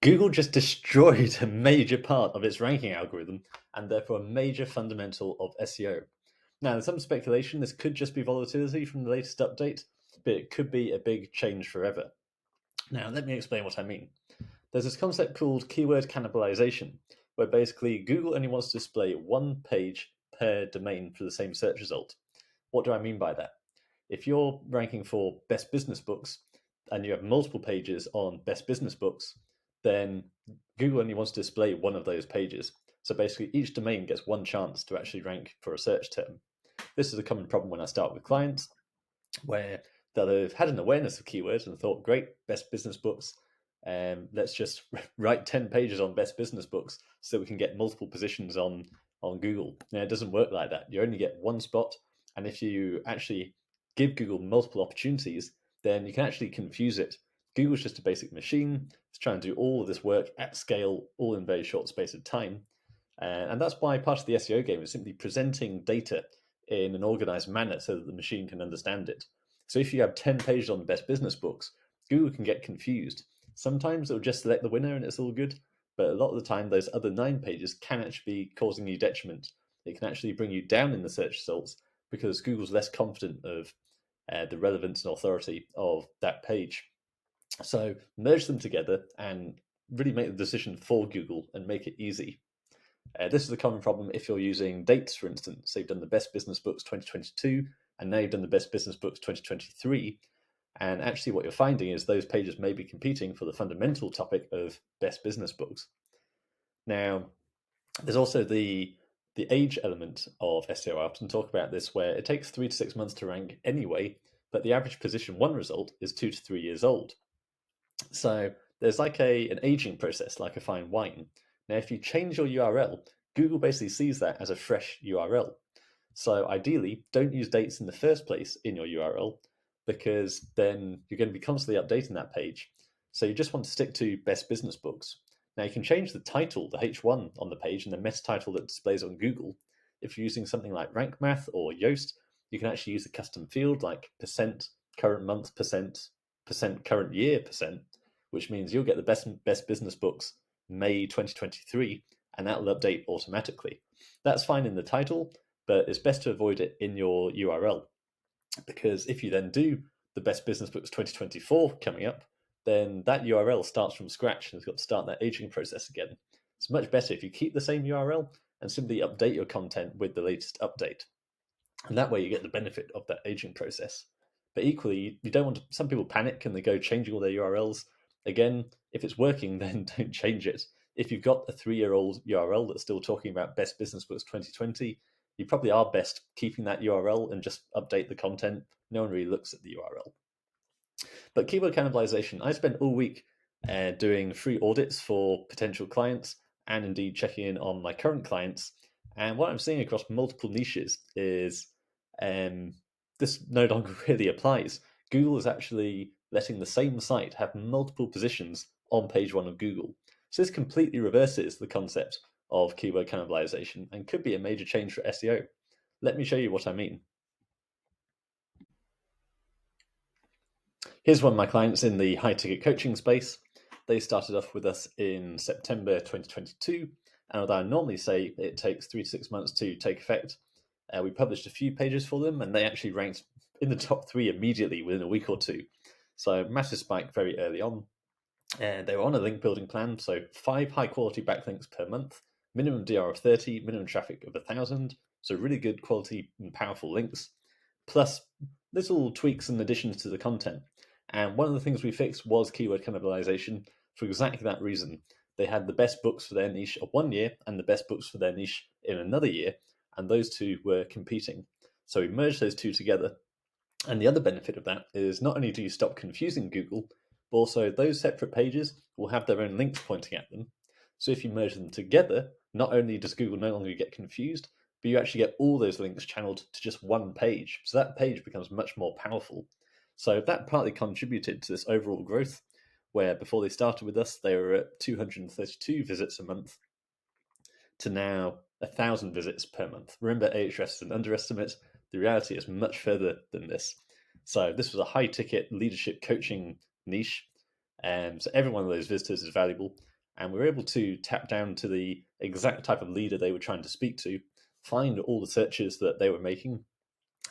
Google just destroyed a major part of its ranking algorithm and therefore a major fundamental of SEO. Now, there's some speculation this could just be volatility from the latest update, but it could be a big change forever. Now, let me explain what I mean. There's this concept called keyword cannibalization, where basically Google only wants to display one page per domain for the same search result. What do I mean by that? If you're ranking for best business books and you have multiple pages on best business books, then Google only wants to display one of those pages. So basically, each domain gets one chance to actually rank for a search term. This is a common problem when I start with clients, where they'll have had an awareness of keywords and thought, great, best business books. Let's just write 10 pages on best business books so we can get multiple positions on Google. Now, it doesn't work like that. You only get one spot. And if you actually give Google multiple opportunities, then you can actually confuse it. Google's just a basic machine. It's trying to do all of this work at scale, all in a very short space of time. And that's why part of the SEO game is simply presenting data in an organized manner so that the machine can understand it. So if you have 10 pages on best business books, Google can get confused. Sometimes it'll just select the winner and it's all good, but a lot of the time those other 9 pages can actually be causing you detriment. It can actually bring you down in the search results because Google's less confident of the relevance and authority of that page. So merge them together and really make the decision for Google and make it easy. This is a common problem if you're using dates, for instance. So you've done the best business books 2022, and now you've done the best business books 2023. And actually what you're finding is those pages may be competing for the fundamental topic of best business books. Now, there's also the age element of SEO. I often talk about this, where it takes 3 to 6 months to rank anyway, but the average position 1 result is 2 to 3 years old. So there's like an aging process, like a fine wine. Now, if you change your URL, Google basically sees that as a fresh URL. So ideally, don't use dates in the first place in your URL, because then you're going to be constantly updating that page. So you just want to stick to best business books. Now, you can change the title, the H1 on the page, and the meta title that displays on Google. If you're using something like Rank Math or Yoast, you can actually use a custom field like percent current month, percent current year, percent, which means you'll get the best business books May 2023, and that will update automatically. That's fine in the title, but it's best to avoid it in your URL, because if you then do the best business books 2024 coming up, then that URL starts from scratch and has got to start that aging process again. It's much better if you keep the same URL and simply update your content with the latest update. And that way you get the benefit of that aging process. But equally, you don't want to, some people panic and they go changing all their URLs. Again, if it's working, then don't change it. If you've got a 3-year-old URL that's still talking about best business books 2020, you probably are best keeping that URL and just update the content. No one really looks at the URL. But keyword cannibalization, I spent all week doing free audits for potential clients and indeed checking in on my current clients. And what I'm seeing across multiple niches is this no longer really applies. Google is actually letting the same site have multiple positions on page 1 of Google. So this completely reverses the concept of keyword cannibalization and could be a major change for SEO. Let me show you what I mean. Here's one of my clients in the high-ticket coaching space. They started off with us in September 2022, and although I normally say it takes 3 to 6 months to take effect, we published a few pages for them, and they actually ranked in the top 3 immediately within a week or two. So massive spike very early on. And they were on a link building plan, so 5 high-quality backlinks per month, minimum DR of 30, minimum traffic of 1,000, so really good quality and powerful links, plus little tweaks and additions to the content. And one of the things we fixed was keyword cannibalization for exactly that reason. They had the best books for their niche of 1 year and the best books for their niche in another year, and those two were competing. So we merged those two together. And the other benefit of that is not only do you stop confusing Google, but also those separate pages will have their own links pointing at them. So if you merge them together, not only does Google no longer get confused, but you actually get all those links channeled to just one page. So that page becomes much more powerful. So that partly contributed to this overall growth, where before they started with us, they were at 232 visits a month to now 1,000 visits per month. Remember, Ahrefs is an underestimate. The reality is much further than this. So this was a high-ticket leadership coaching niche. So every one of those visitors is valuable. and we were able to tap down to the exact type of leader they were trying to speak to, find all the searches that they were making,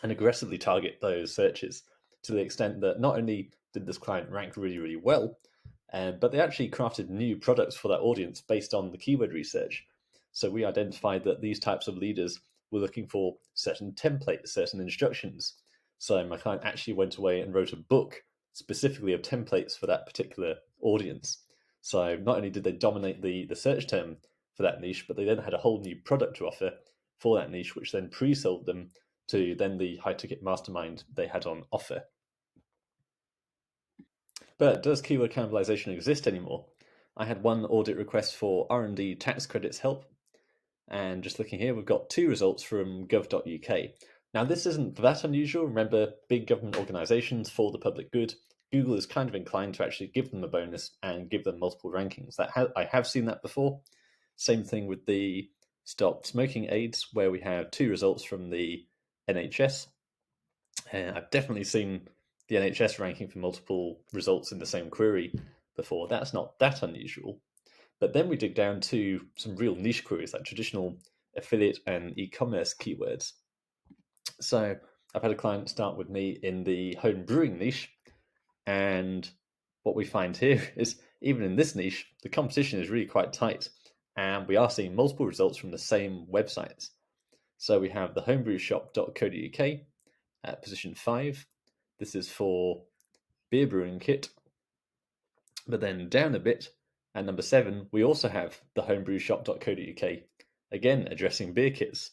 and aggressively target those searches to the extent that not only did this client rank really, really well, but they actually crafted new products for that audience based on the keyword research. So we identified that these types of leaders were looking for certain templates, certain instructions. So my client actually went away and wrote a book specifically of templates for that particular audience. So not only did they dominate the search term for that niche, but they then had a whole new product to offer for that niche, which then pre-sold them to then the high ticket mastermind they had on offer. But does keyword cannibalization exist anymore? I had one audit request for R&D tax credits help, and just looking here, we've got 2 results from gov.uk. Now, this isn't that unusual. Remember, big government organizations for the public good, Google is kind of inclined to actually give them a bonus and give them multiple rankings. I have seen that before. Same thing with the stop smoking aids, where we have 2 results from the NHS. I've definitely seen the NHS ranking for multiple results in the same query before. That's not that unusual. But then we dig down to some real niche queries like traditional affiliate and e-commerce keywords. So I've had a client start with me in the home brewing niche, and what we find here is even in this niche, the competition is really quite tight, and we are seeing multiple results from the same websites. So we have the homebrewshop.co.uk at position 5. This is for beer brewing kit. But then down a bit, at number 7, we also have the homebrewshop.co.uk, again addressing beer kits.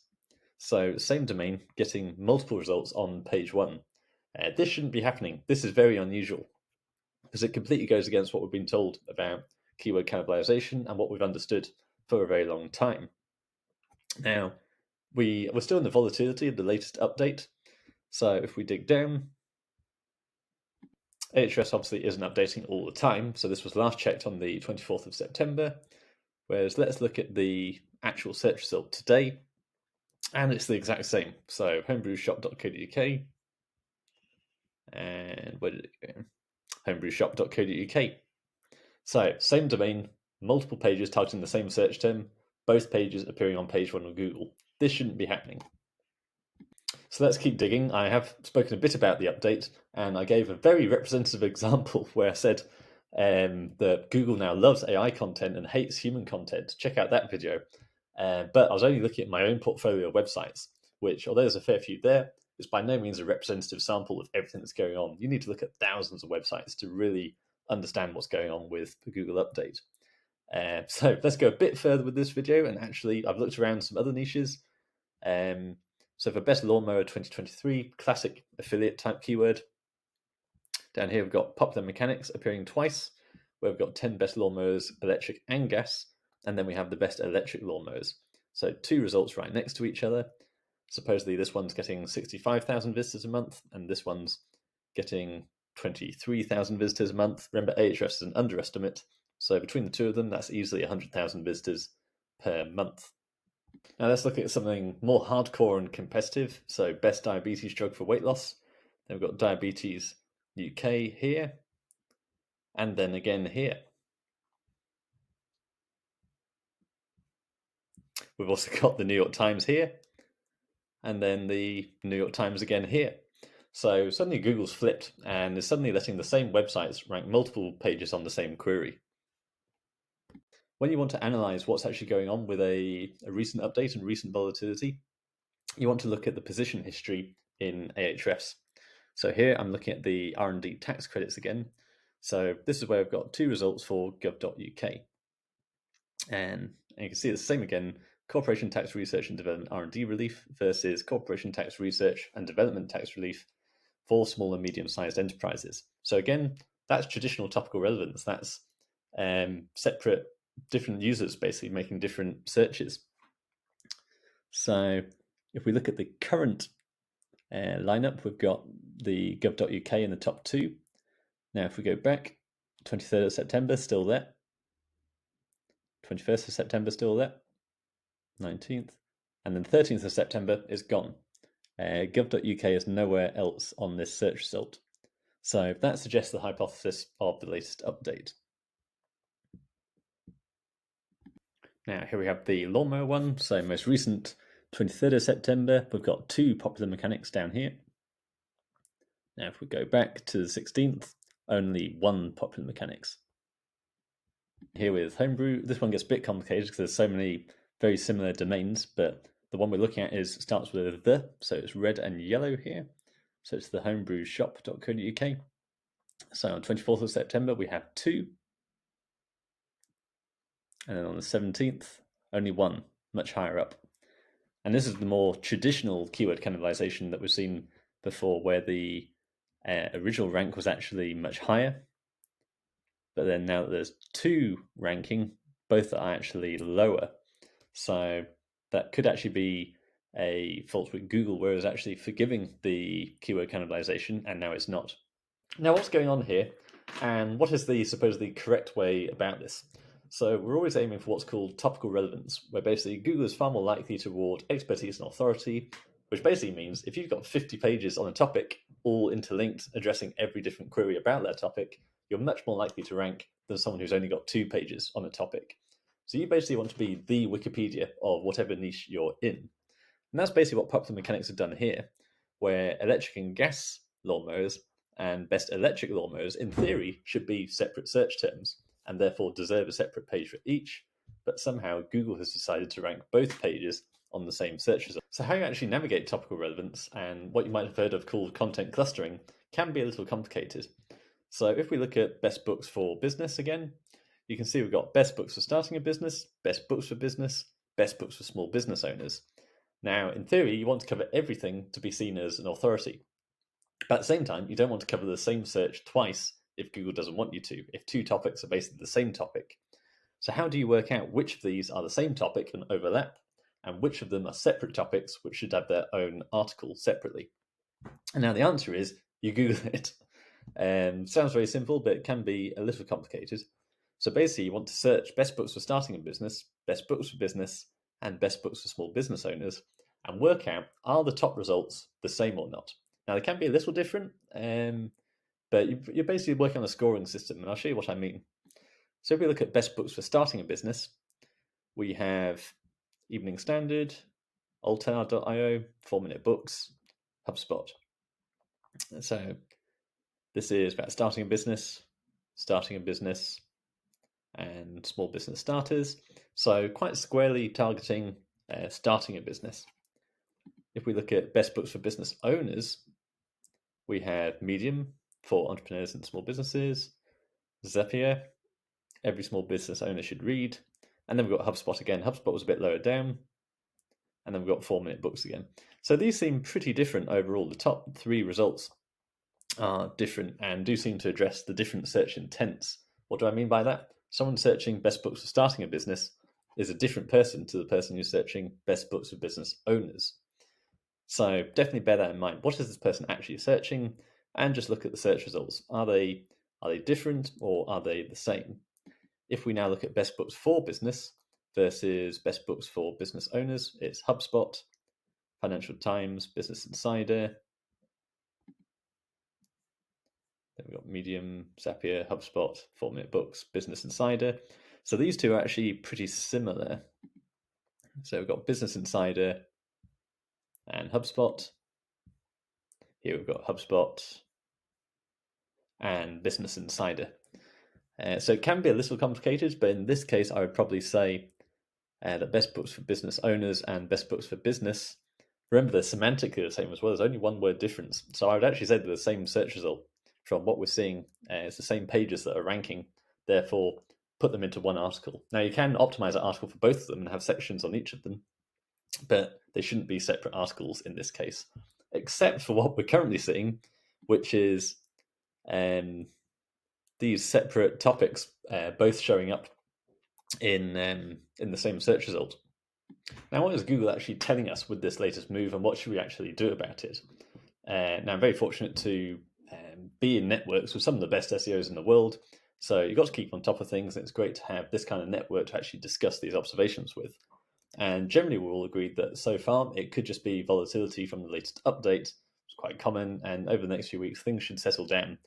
So same domain, getting multiple results on page 1. This shouldn't be happening. This is very unusual because it completely goes against what we've been told about keyword cannibalization and what we've understood for a very long time. Now, we're still in the volatility of the latest update. So if we dig down, Ahrefs obviously isn't updating all the time, so this was last checked on the 24th of September, whereas let's look at the actual search result today, and it's the exact same. So homebrewshop.co.uk, and where did it go? Homebrewshop.co.uk. So same domain, multiple pages targeting the same search term, both pages appearing on page 1 of Google. This shouldn't be happening. So let's keep digging. I have spoken a bit about the update, and I gave a very representative example where I said that Google now loves AI content and hates human content. Check out that video. But I was only looking at my own portfolio of websites, which, although there's a fair few there, is by no means a representative sample of everything that's going on. You need to look at thousands of websites to really understand what's going on with the Google update. So let's go a bit further with this video, and actually I've looked around some other niches. So for best lawnmower 2023, classic affiliate type keyword. Down here we've got popular mechanics appearing twice, where we've got 10 best lawnmowers, electric and gas, and then we have the best electric lawnmowers. So 2 results right next to each other. Supposedly this one's getting 65,000 visitors a month, and this one's getting 23,000 visitors a month. Remember, Ahrefs is an underestimate, so between the 2 of them, that's easily 100,000 visitors per month. Now let's look at something more hardcore and competitive. So best diabetes drug for weight loss. Then we've got Diabetes UK here, and then again here. We've also got the New York Times here, and then the New York Times again here. So suddenly Google's flipped and is suddenly letting the same websites rank multiple pages on the same query. When you want to analyze what's actually going on with a recent update and recent volatility, you want to look at the position history in Ahrefs. So here I'm looking at the R&D tax credits again. So this is where I've got 2 results for gov.uk. And you can see it's the same again, corporation tax research and development R&D relief versus corporation tax research and development tax relief for small and medium-sized enterprises. So again, that's traditional topical relevance. That's separate, different users basically making different searches. So if we look at the current lineup, we've got the gov.uk in the top 2. Now, if we go back, 23rd of September, still there. 21st of September, still there. 19th. And then 13th of September is gone. Gov.uk is nowhere else on this search result. So that suggests the hypothesis of the latest update. Now, here we have the lawnmower one. So, most recent, 23rd of September, we've got 2 popular mechanics down here. Now, if we go back to the 16th, only 1 popular mechanics. Here with Homebrew, this one gets a bit complicated because there's so many very similar domains, but the one we're looking at starts with the, so it's red and yellow here. So it's the homebrewshop.co.uk. So on 24th of September, we have 2. And then on the 17th, only 1, much higher up. And this is the more traditional keyword cannibalization that we've seen before, where the original rank was actually much higher. But then now that there's 2 ranking, both are actually lower. So that could actually be a fault with Google, where it's actually forgiving the keyword cannibalization, and now it's not. Now, what's going on here, and what is the supposedly correct way about this? So we're always aiming for what's called topical relevance, where basically Google is far more likely to reward expertise and authority, which basically means if you've got 50 pages on a topic, all interlinked, addressing every different query about that topic, you're much more likely to rank than someone who's only got 2 pages on a topic. So you basically want to be the Wikipedia of whatever niche you're in. And that's basically what popular mechanics have done here, where electric and gas lawnmowers and best electric lawnmowers, in theory, should be separate search terms and therefore deserve a separate page for each. But somehow Google has decided to rank both pages on the same search result. So how you actually navigate topical relevance and what you might have heard of called content clustering can be a little complicated. So if we look at best books for business again, you can see we've got best books for starting a business, best books for business, best books for small business owners. Now, in theory, you want to cover everything to be seen as an authority. But at the same time, you don't want to cover the same search twice if Google doesn't want you to, if 2 topics are basically the same topic. So how do you work out which of these are the same topic and overlap, and which of them are separate topics which should have their own article separately? And now the answer is you Google it. Sounds very simple, but it can be a little complicated. So basically, you want to search best books for starting a business, best books for business, and best books for small business owners, and work out, are the top results the same or not? Now, they can be a little different, but you're basically working on a scoring system, and I'll show you what I mean. So if we look at best books for starting a business, we have Evening Standard, Altar.io, 4-Minute Books, HubSpot. So this is about starting a business, and small business starters. So quite squarely targeting starting a business. If we look at best books for business owners, we have Medium for entrepreneurs and small businesses, Zapier, every small business owner should read, and then we've got HubSpot again. HubSpot was a bit lower down, and then we've got 4-Minute Books again. So these seem pretty different overall. The top 3 results are different and do seem to address the different search intents. What do I mean by that? Someone searching best books for starting a business is a different person to the person who's searching best books for business owners. So definitely bear that in mind. What is this person actually searching? And just look at the search results. Are they different or are they the same? If we now look at best books for business versus best books for business owners, it's HubSpot, Financial Times, Business Insider. Then we've got Medium, Zapier, HubSpot, 4-Minute Books, Business Insider. So these 2 are actually pretty similar. So we've got Business Insider and HubSpot. Here we've got HubSpot and Business Insider. So it can be a little complicated, but in this case, I would probably say that best books for business owners and best books for business, remember they're semantically the same as well. There's only 1 word difference. So I would actually say they're the same search result from what we're seeing. It's the same pages that are ranking. Therefore, put them into 1 article. Now, you can optimize that article for both of them and have sections on each of them, but they shouldn't be separate articles in this case, except for what we're currently seeing, which is these separate topics both showing up in the same search result. Now, what is Google actually telling us with this latest move, and what should we actually do about it? Now, I'm very fortunate to be in networks with some of the best SEOs in the world, so you've got to keep on top of things, and it's great to have this kind of network to actually discuss these observations with. And generally, we're all agreed that so far it could just be volatility from the latest update. It's quite common, and over the next few weeks, things should settle down.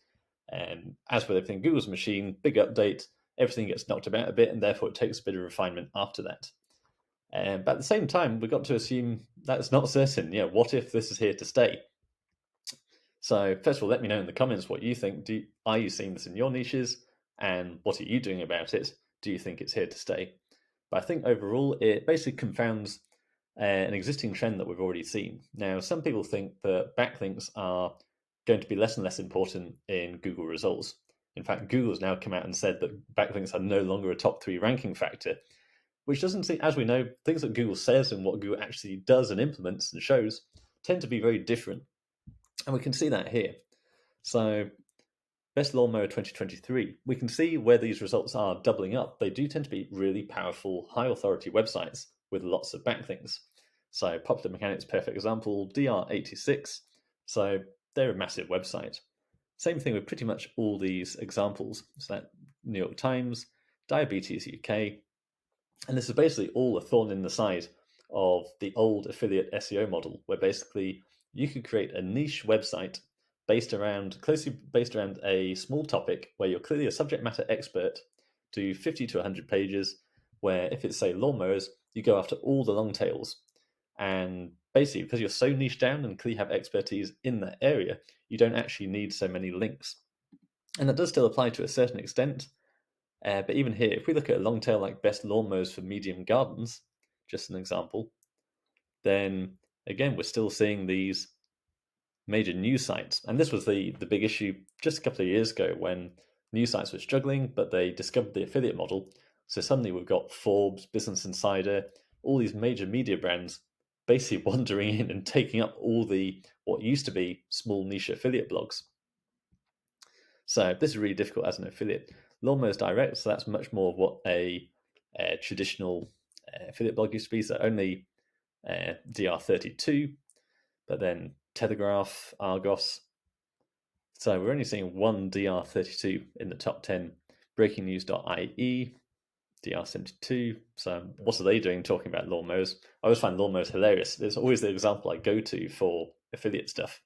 As with everything, Google's a machine, big update, everything gets knocked about a bit, and therefore it takes a bit of refinement after that. But at the same time, we've got to assume that's not certain. What if this is here to stay? So first of all, let me know in the comments what you think. Are you seeing this in your niches? And what are you doing about it? Do you think it's here to stay? But I think overall, it basically confounds an existing trend that we've already seen. Now, some people think that backlinks are going to be less and less important in Google results. In fact, Google's now come out and said that backlinks are no longer a top 3 ranking factor, which doesn't seem, as we know, things that Google says and what Google actually does and implements and shows tend to be very different. And we can see that here. So Best Lawnmower 2023, we can see where these results are doubling up. They do tend to be really powerful, high authority websites with lots of backlinks. So Popular Mechanics, perfect example, DR86. So they're a massive website. Same thing with pretty much all these examples. So that New York Times, Diabetes UK, and this is basically all a thorn in the side of the old affiliate SEO model, where basically you could create a niche website closely based around a small topic where you're clearly a subject matter expert, do 50 to 100 pages, where if it's, say, lawnmowers, you go after all the long tails. And basically, because you're so niche down and clearly have expertise in that area, you don't actually need so many links. And that does still apply to a certain extent. But even here, if we look at a long tail like best lawnmowers for medium gardens, just an example, then again, we're still seeing these major news sites. And this was the big issue just a couple of years ago when news sites were struggling, but they discovered the affiliate model. So suddenly we've got Forbes, Business Insider, all these major media brands basically wandering in and taking up all the what used to be small niche affiliate blogs. So this is really difficult as an affiliate. Lawnmowers Direct, so that's much more of what a traditional affiliate blog used to be. So only DR32, but then Telegraph, Argos. So we're only seeing one DR32 in the top 10. BreakingNews.ie, DR72. So what are they doing talking about lawnmowers? I always find lawnmowers hilarious. It's always the example I go to for affiliate stuff.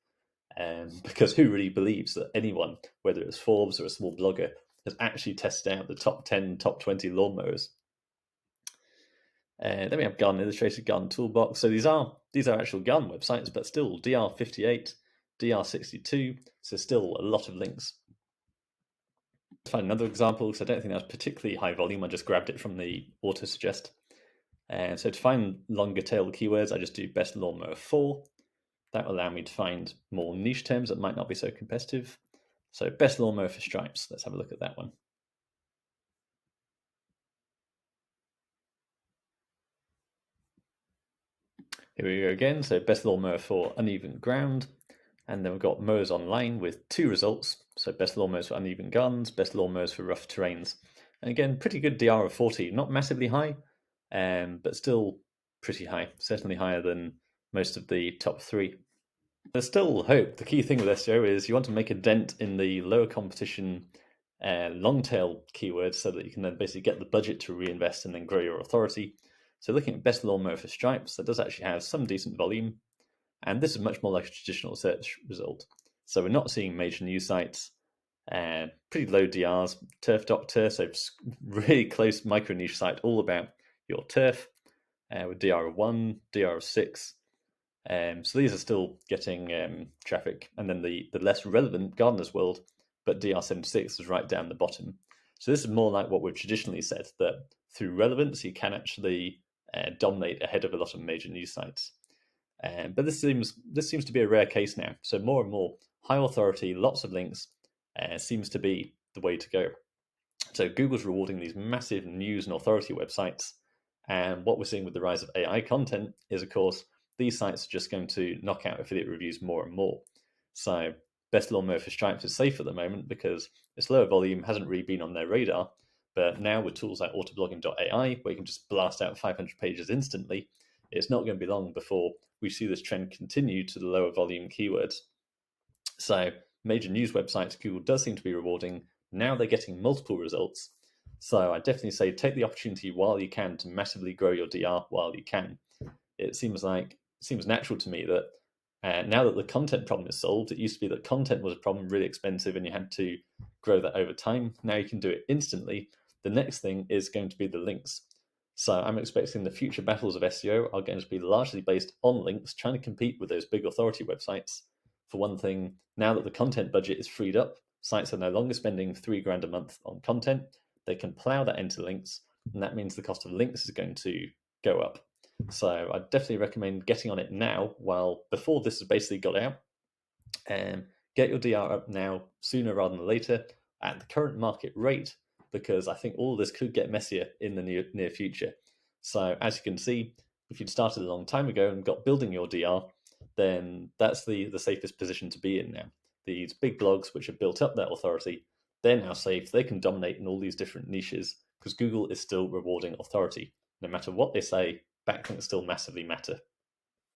Because who really believes that anyone, whether it's Forbes or a small blogger, has actually tested out the top 10, top 20 lawnmowers? Then we have Garden Illustrated, Garden Toolbox. So these are actual garden websites, but still DR58, DR62. So still a lot of links. Let's find another example, because I don't think that's particularly high volume. I just grabbed it from the auto suggest. So to find longer tail keywords, I just do best lawnmower 4. That will allow me to find more niche terms that might not be so competitive. So best lawnmower for stripes. Let's have a look at that one. Here we go again. So best lawnmower for uneven ground. And then we've got mowers online with 2 results. So best lawnmowers for uneven gardens, best lawnmowers for rough terrains. And again, pretty good DR of 40. Not massively high, but still pretty high. Certainly higher than most of the top 3. There's still hope. The key thing with SEO is you want to make a dent in the lower competition long tail keywords so that you can then basically get the budget to reinvest and then grow your authority. So looking at best lawnmower for stripes, that does actually have some decent volume. And this is much more like a traditional search result. So we're not seeing major news sites, pretty low DRs, Turf Doctor, so really close micro niche site all about your turf with DR of 1, DR of 6. So these are still getting traffic. And then the less relevant Gardener's World, but DR76 is right down the bottom. So this is more like what we've traditionally said, that through relevance, you can actually dominate ahead of a lot of major news sites. But this seems to be a rare case now. So more and more high authority, lots of links seems to be the way to go. So Google's rewarding these massive news and authority websites. And what we're seeing with the rise of AI content is, of course, these sites are just going to knock out affiliate reviews more and more. So best lawnmower for stripes is safe at the moment because its lower volume hasn't really been on their radar. But now with tools like autoblogging.ai, where you can just blast out 500 pages instantly, it's not going to be long before we see this trend continue to the lower volume keywords. So major news websites, Google does seem to be rewarding. Now they're getting multiple results. So I definitely say take the opportunity while you can to massively grow your DR while you can. It seems natural to me that now that the content problem is solved, it used to be that content was a problem, really expensive, and you had to grow that over time. Now you can do it instantly. The next thing is going to be the links. So I'm expecting the future battles of SEO are going to be largely based on links, trying to compete with those big authority websites. For one thing, now that the content budget is freed up, sites are no longer spending $3,000 a month on content. They can plow that into links, and that means the cost of links is going to go up. So I definitely recommend getting on it now, while before this has basically got out. Get your DR up now, sooner rather than later, at the current market rate, because I think all of this could get messier in the near future. So as you can see, if you'd started a long time ago and got building your DR, then that's the safest position to be in now. These big blogs which have built up that authority, they're now safe. They can dominate in all these different niches because Google is still rewarding authority. No matter what they say, backlinks still massively matter.